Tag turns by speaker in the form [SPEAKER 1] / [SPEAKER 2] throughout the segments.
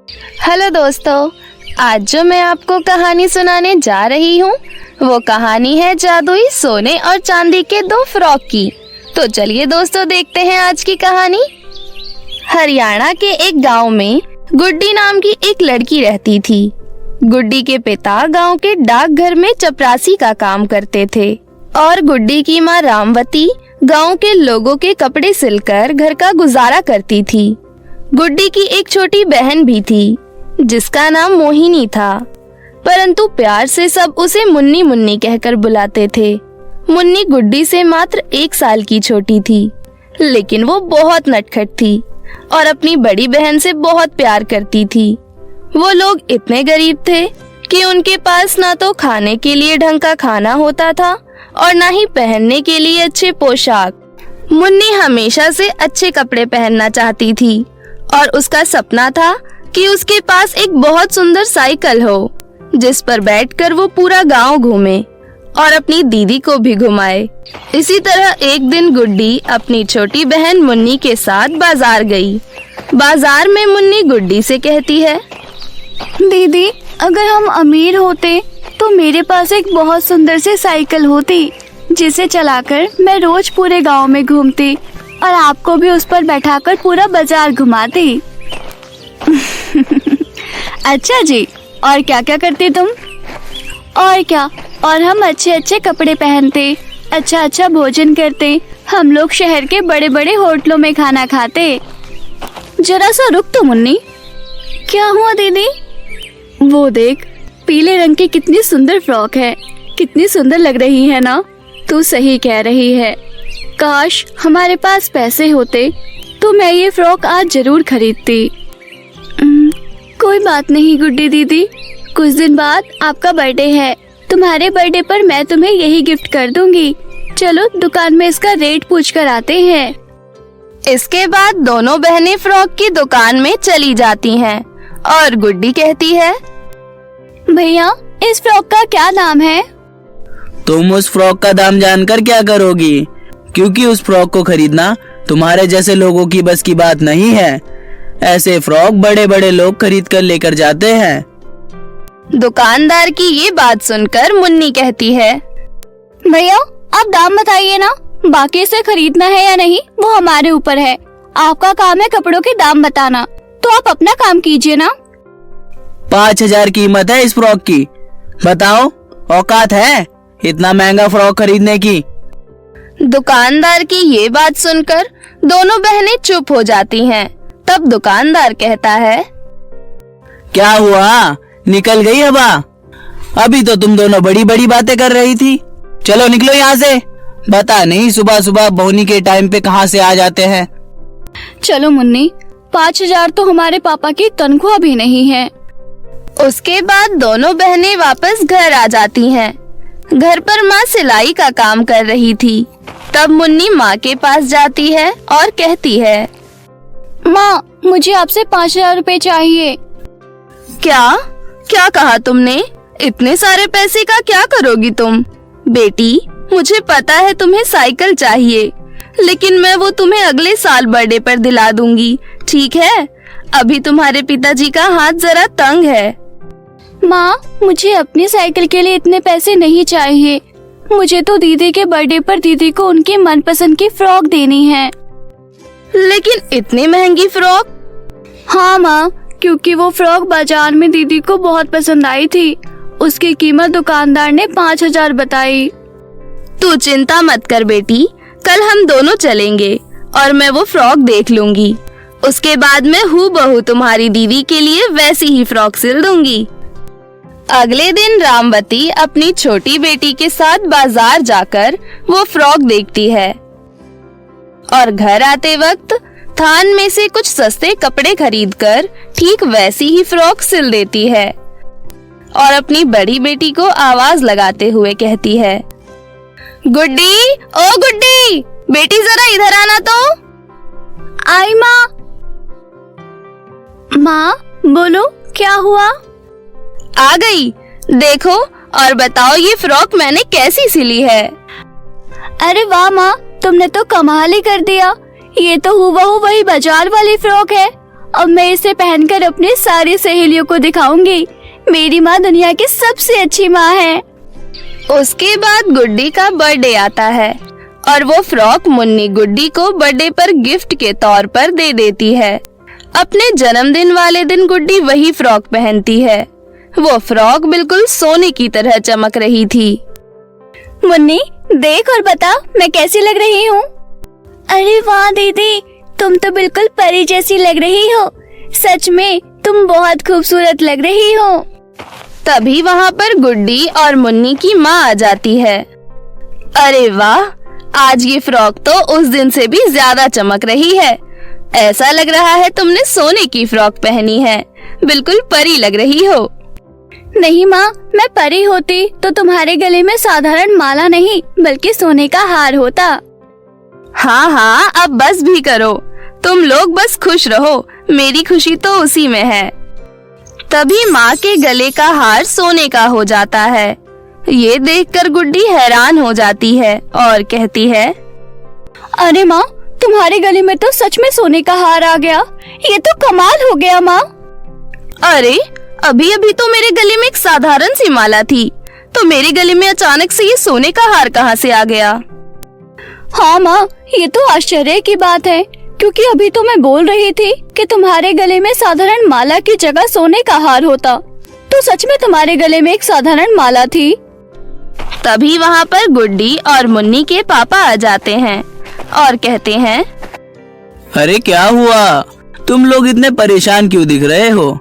[SPEAKER 1] Hello दोस्तों, आज जो मैं आपको कहानी सुनाने जा रही हूँ वो कहानी है जादुई सोने और चांदी के 2 फ्रॉक की। तो चलिए दोस्तों, देखते हैं आज की कहानी। हरियाणा के एक गांव में गुड्डी नाम की एक लड़की रहती थी। गुड्डी के पिता गांव के डाकघर में चपरासी का काम करते थे और गुड्डी की माँ रामवती गांव के लोगों के कपड़े सिलकर घर का गुजारा करती थी। गुड्डी की एक छोटी बहन भी थी जिसका नाम मोहिनी था, परंतु प्यार से सब उसे मुन्नी मुन्नी कहकर बुलाते थे। मुन्नी गुड्डी से मात्र 1 साल की छोटी थी, लेकिन वो बहुत नटखट थी और अपनी बड़ी बहन से बहुत प्यार करती थी। वो लोग इतने गरीब थे कि उनके पास ना तो खाने के लिए ढंग का खाना होता था और ना ही पहनने के लिए अच्छे पोशाक। मुन्नी हमेशा से अच्छे कपड़े पहनना चाहती थी और उसका सपना था कि उसके पास एक बहुत सुंदर साइकिल हो जिस पर बैठकर वो पूरा गांव घूमे और अपनी दीदी को भी घुमाए। इसी तरह एक दिन गुड्डी अपनी छोटी बहन मुन्नी के साथ बाजार गई। बाजार में मुन्नी गुड्डी से कहती है,
[SPEAKER 2] दीदी, अगर हम अमीर होते तो मेरे पास एक बहुत सुंदर सी साइकिल होती जिसे चलाकर मैं रोज पूरे गांव में घूमती और आपको भी उस पर बैठाकर पूरा बाजार घुमाती। अच्छा जी, और क्या क्या करती तुम? और क्या, और हम अच्छे अच्छे कपड़े पहनते, अच्छा अच्छा भोजन करते, हम लोग शहर के बड़े बड़े होटलों में खाना खाते। जरा सा रुक तो मुन्नी। क्या हुआ दीदी? वो देख, पीले रंग की कितनी सुंदर फ्रॉक है, कितनी सुंदर लग रही है ना। तू सही कह रही है, काश हमारे पास पैसे होते तो मैं ये फ्रॉक आज जरूर खरीदती। कोई बात नहीं गुड्डी दीदी, कुछ दिन बाद आपका बर्थडे है, तुम्हारे बर्थडे पर मैं तुम्हें यही गिफ्ट कर दूंगी। चलो दुकान में इसका रेट पूछ कर आते हैं।
[SPEAKER 1] इसके बाद दोनों बहनें फ्रॉक की दुकान में चली जाती हैं और गुड्डी कहती है,
[SPEAKER 2] भैया, इस फ्रॉक का क्या दाम है?
[SPEAKER 3] तुम उस फ्रॉक का दाम जानकर क्या करोगी, क्योंकि उस फ्रॉक को खरीदना तुम्हारे जैसे लोगों की बस की बात नहीं है। ऐसे फ्रॉक बड़े बड़े लोग खरीद कर लेकर जाते हैं।
[SPEAKER 1] दुकानदार की ये बात सुनकर मुन्नी कहती है,
[SPEAKER 2] भैया, आप दाम बताइए ना, बाकी इसे खरीदना है या नहीं वो हमारे ऊपर है। आपका काम है कपड़ों के दाम बताना, तो आप अपना काम कीजिए ना।
[SPEAKER 3] 5000 कीमत है इस फ्रॉक की, बताओ औकात है इतना महंगा फ्रॉक खरीदने की?
[SPEAKER 1] दुकानदार की ये बात सुनकर दोनों बहनें चुप हो जाती हैं। तब दुकानदार कहता है,
[SPEAKER 3] क्या हुआ, निकल गई हवा? अभी तो तुम दोनों बड़ी बड़ी बातें कर रही थी। चलो निकलो यहाँ से, पता नहीं सुबह सुबह बोनी के टाइम पे कहाँ से आ जाते हैं।
[SPEAKER 2] चलो मुन्नी, 5000 तो हमारे पापा की तनख्वाह भी नहीं है।
[SPEAKER 1] उसके बाद दोनों बहनें वापस घर आ जाती हैं। घर पर माँ सिलाई का काम कर रही थी। तब मुन्नी माँ के पास जाती है और कहती है,
[SPEAKER 2] माँ, मुझे आपसे 5000 रुपए चाहिए।
[SPEAKER 1] क्या क्या कहा तुमने? इतने सारे पैसे का क्या करोगी तुम? बेटी, मुझे पता है तुम्हें साइकिल चाहिए, लेकिन मैं वो तुम्हें अगले साल बर्थडे पर दिला दूंगी, ठीक है? अभी तुम्हारे पिताजी का हाथ जरा तंग है।
[SPEAKER 2] माँ, मुझे अपनी साइकिल के लिए इतने पैसे नहीं चाहिए। मुझे तो दीदी के बर्थडे पर दीदी को उनकी मनपसंद की फ्रॉक देनी है।
[SPEAKER 1] लेकिन इतनी महंगी फ्रॉक?
[SPEAKER 2] हाँ माँ, क्योंकि वो फ्रॉक बाजार में दीदी को बहुत पसंद आई थी। उसकी कीमत दुकानदार ने 5000 बताई।
[SPEAKER 1] तू चिंता मत कर बेटी, कल हम दोनों चलेंगे और मैं वो फ्रॉक देख लूंगी। उसके बाद मैं हूबहू तुम्हारी दीदी के लिए वैसी ही फ्रॉक सिल दूंगी। अगले दिन रामवती अपनी छोटी बेटी के साथ बाजार जाकर वो फ्रॉक देखती है और घर आते वक्त थान में से कुछ सस्ते कपड़े खरीदकर ठीक वैसी ही फ्रॉक सिल देती है और अपनी बड़ी बेटी को आवाज लगाते हुए कहती है, गुड्डी, ओ गुड्डी, बेटी जरा इधर आना तो।
[SPEAKER 2] आई माँ। माँ बोलो, क्या हुआ?
[SPEAKER 1] आ गई, देखो और बताओ ये फ्रॉक मैंने कैसी सिली है।
[SPEAKER 2] अरे वाह माँ, तुमने तो कमाल ही कर दिया। ये तो हूबहू वही बाजार वाली फ्रॉक है। अब मैं इसे पहनकर अपनी सारी सहेलियों को दिखाऊंगी मेरी माँ दुनिया की सबसे अच्छी माँ है।
[SPEAKER 1] उसके बाद गुड्डी का बर्थडे आता है और वो फ्रॉक मुन्नी गुड्डी को बर्थडे पर गिफ्ट के तौर पर दे देती है। अपने जन्मदिन वाले दिन गुड्डी वही फ्रॉक पहनती है। वो फ्रॉक बिल्कुल सोने की तरह चमक रही थी।
[SPEAKER 2] मुन्नी देख और बता मैं कैसी लग रही हूँ। अरे वाह दीदी, तुम तो बिल्कुल परी जैसी लग रही हो। सच में तुम बहुत खूबसूरत लग रही हो।
[SPEAKER 1] तभी वहाँ पर गुड्डी और मुन्नी की माँ आ जाती है। अरे वाह, आज ये फ्रॉक तो उस दिन से भी ज्यादा चमक रही है। ऐसा लग रहा है तुमने सोने की फ्रॉक पहनी है। बिल्कुल परी लग रही हो।
[SPEAKER 2] नहीं माँ, मैं परी होती तो तुम्हारे गले में साधारण माला नहीं बल्कि सोने का हार होता।
[SPEAKER 1] हाँ हाँ, अब बस भी करो। तुम लोग बस खुश रहो, मेरी खुशी तो उसी में है। तभी माँ के गले का हार सोने का हो जाता है। ये देखकर गुड्डी हैरान हो जाती है और कहती है,
[SPEAKER 2] अरे माँ, तुम्हारे गले में तो सच में सोने का हार आ गया। ये तो कमाल हो गया माँ।
[SPEAKER 1] अरे अभी अभी तो मेरे गले में एक साधारण सी माला थी, तो मेरे गले में अचानक से ये सोने का हार कहाँ से आ गया?
[SPEAKER 2] हाँ माँ, ये तो आश्चर्य की बात है, क्योंकि अभी तो मैं बोल रही थी कि तुम्हारे गले में साधारण माला की जगह सोने का हार होता। तो सच में तुम्हारे गले में एक साधारण माला थी।
[SPEAKER 1] तभी वहाँ पर गुड्डी और मुन्नी के पापा आ जाते हैं और कहते हैं,
[SPEAKER 3] अरे क्या हुआ, तुम लोग इतने परेशान क्यों दिख रहे हो?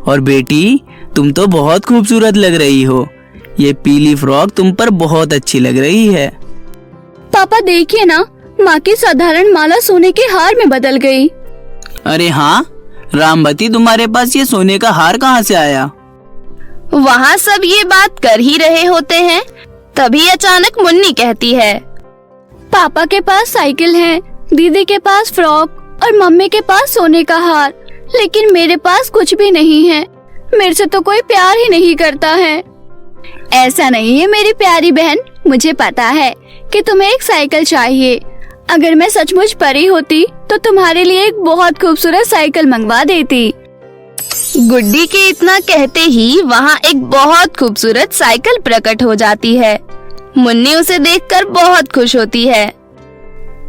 [SPEAKER 3] और बेटी, तुम तो बहुत खूबसूरत लग रही हो। ये पीली फ्रॉक तुम पर बहुत अच्छी लग रही है।
[SPEAKER 2] पापा देखिए ना, माँ की साधारण माला सोने के हार में बदल गई।
[SPEAKER 3] अरे हाँ, रामवती, तुम्हारे पास ये सोने का हार कहाँ से आया?
[SPEAKER 1] वहाँ सब ये बात कर ही रहे होते हैं, तभी अचानक मुन्नी कहती है,
[SPEAKER 2] पापा के पास साइकिल है, दीदी के पास फ्रॉक और मम्मी के पास सोने का हार, लेकिन मेरे पास कुछ भी नहीं है। मेरे से तो कोई प्यार ही नहीं करता है। ऐसा नहीं है मेरी प्यारी बहन, मुझे पता है कि तुम्हें एक साइकिल चाहिए। अगर मैं सचमुच परी होती तो तुम्हारे लिए एक बहुत खूबसूरत साइकिल मंगवा देती।
[SPEAKER 1] गुड्डी के इतना कहते ही वहाँ एक बहुत खूबसूरत साइकिल प्रकट हो जाती है। मुन्नी उसे देखकर बहुत खुश होती है।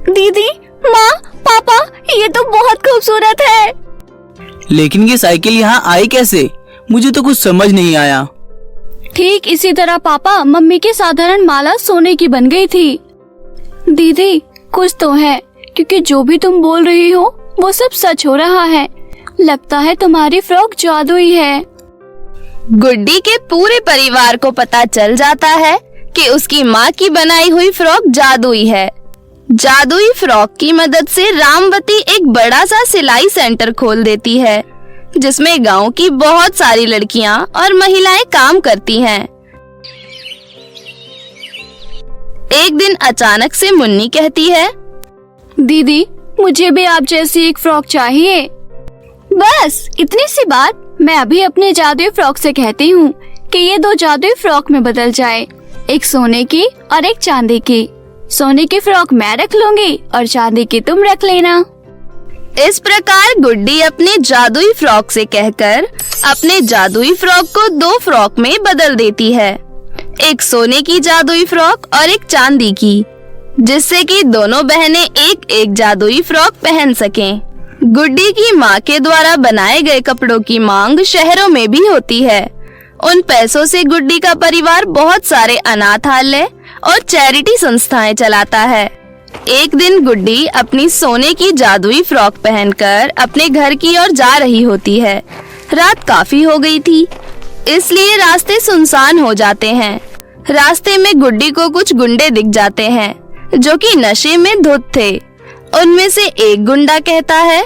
[SPEAKER 2] दीदी, माँ, पापा, ये तो बहुत खूबसूरत है।
[SPEAKER 3] लेकिन ये साइकिल यहाँ आई कैसे? मुझे तो कुछ समझ नहीं आया।
[SPEAKER 2] ठीक इसी तरह पापा, मम्मी की साधारण माला सोने की बन गई थी। दीदी, कुछ तो है, क्योंकि जो भी तुम बोल रही हो वो सब सच हो रहा है। लगता है तुम्हारी फ्रॉक जादुई है।
[SPEAKER 1] गुड्डी के पूरे परिवार को पता चल जाता है कि उसकी माँ की बनाई हुई फ्रॉक जादुई है। जादुई फ्रॉक की मदद से रामवती एक बड़ा सा सिलाई सेंटर खोल देती है, जिसमें गांव की बहुत सारी लड़कियां और महिलाएं काम करती हैं। एक दिन अचानक से मुन्नी कहती है,
[SPEAKER 2] दीदी, मुझे भी आप जैसी एक फ्रॉक चाहिए। बस इतनी सी बात। मैं अभी अपने जादुई फ्रॉक से कहती हूँ कि ये दो जादुई फ्रॉक में बदल जाए, एक सोने की और एक चांदी की। सोने की फ्रॉक मैं रख लूंगी और चांदी की तुम रख लेना।
[SPEAKER 1] इस प्रकार गुड्डी अपने जादुई फ्रॉक से कहकर अपने जादुई फ्रॉक को दो फ्रॉक में बदल देती है, एक सोने की जादुई फ्रॉक और एक चांदी की, जिससे कि दोनों बहनें एक एक जादुई फ्रॉक पहन सकें। गुड्डी की माँ के द्वारा बनाए गए कपड़ों की मांग शहरों में भी होती है। उन पैसों से गुड्डी का परिवार बहुत सारे अनाथालय और चैरिटी संस्थाएं चलाता है। एक दिन गुड्डी अपनी सोने की जादुई फ्रॉक पहनकर अपने घर की ओर जा रही होती है। रात काफी हो गई थी, इसलिए रास्ते सुनसान हो जाते हैं। रास्ते में गुड्डी को कुछ गुंडे दिख जाते हैं, जो कि नशे में धुत थे। उनमें से एक गुंडा कहता है,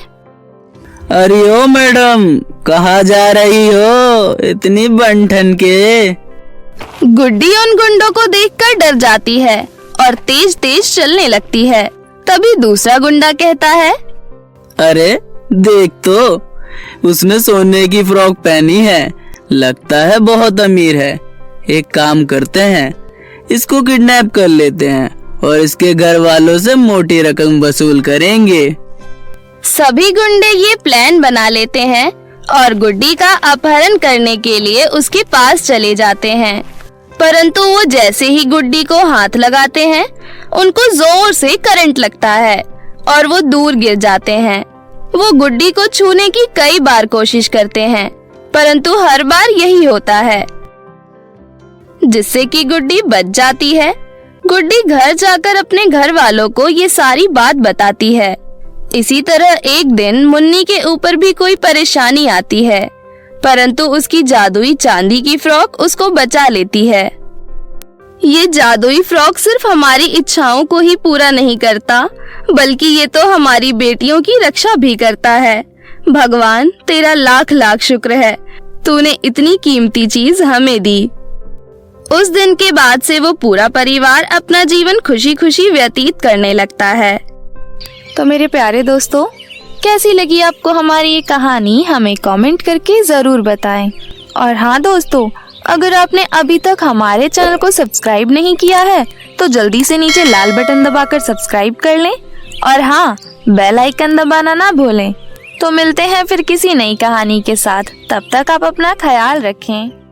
[SPEAKER 3] अरे ओ मैडम, कहाँ जा रही हो इतनी बन-ठन के?
[SPEAKER 1] गुड्डी उन गुंडों को देखकर डर जाती है और तेज तेज चलने लगती है। तभी दूसरा गुंडा कहता है,
[SPEAKER 3] अरे देख तो, उसने सोने की फ्रॉक पहनी है, लगता है बहुत अमीर है। एक काम करते हैं, इसको किडनैप कर लेते हैं और इसके घर वालों से मोटी रकम वसूल करेंगे।
[SPEAKER 1] सभी गुंडे ये प्लान बना लेते हैं और गुड्डी का अपहरण करने के लिए उसके पास चले जाते हैं। परंतु वो जैसे ही गुड्डी को हाथ लगाते हैं, उनको जोर से करंट लगता है और वो दूर गिर जाते हैं। वो गुड्डी को छूने की कई बार कोशिश करते हैं, परंतु हर बार यही होता है, जिससे कि गुड्डी बच जाती है। गुड्डी घर जाकर अपने घर वालों को ये सारी बात बताती है। इसी तरह एक दिन मुन्नी के ऊपर भी कोई परेशानी आती है, परंतु उसकी जादुई चांदी की फ्रॉक उसको बचा लेती है। ये जादुई फ्रॉक सिर्फ हमारी इच्छाओं को ही पूरा नहीं करता, बल्कि ये तो हमारी बेटियों की रक्षा भी करता है। भगवान तेरा लाख लाख शुक्र है, तूने इतनी कीमती चीज हमें दी। उस दिन के बाद से वो पूरा परिवार अपना जीवन खुशी खुशी व्यतीत करने लगता है।
[SPEAKER 2] तो मेरे प्यारे दोस्तों, कैसी लगी आपको हमारी ये कहानी, हमें कमेंट करके जरूर बताएं। और हाँ दोस्तों, अगर आपने अभी तक हमारे चैनल को सब्सक्राइब नहीं किया है तो जल्दी से नीचे लाल बटन दबाकर सब्सक्राइब कर लें और हाँ, बेल आइकन दबाना ना भूलें। तो मिलते हैं फिर किसी नई कहानी के साथ, तब तक आप अपना ख्याल रखें।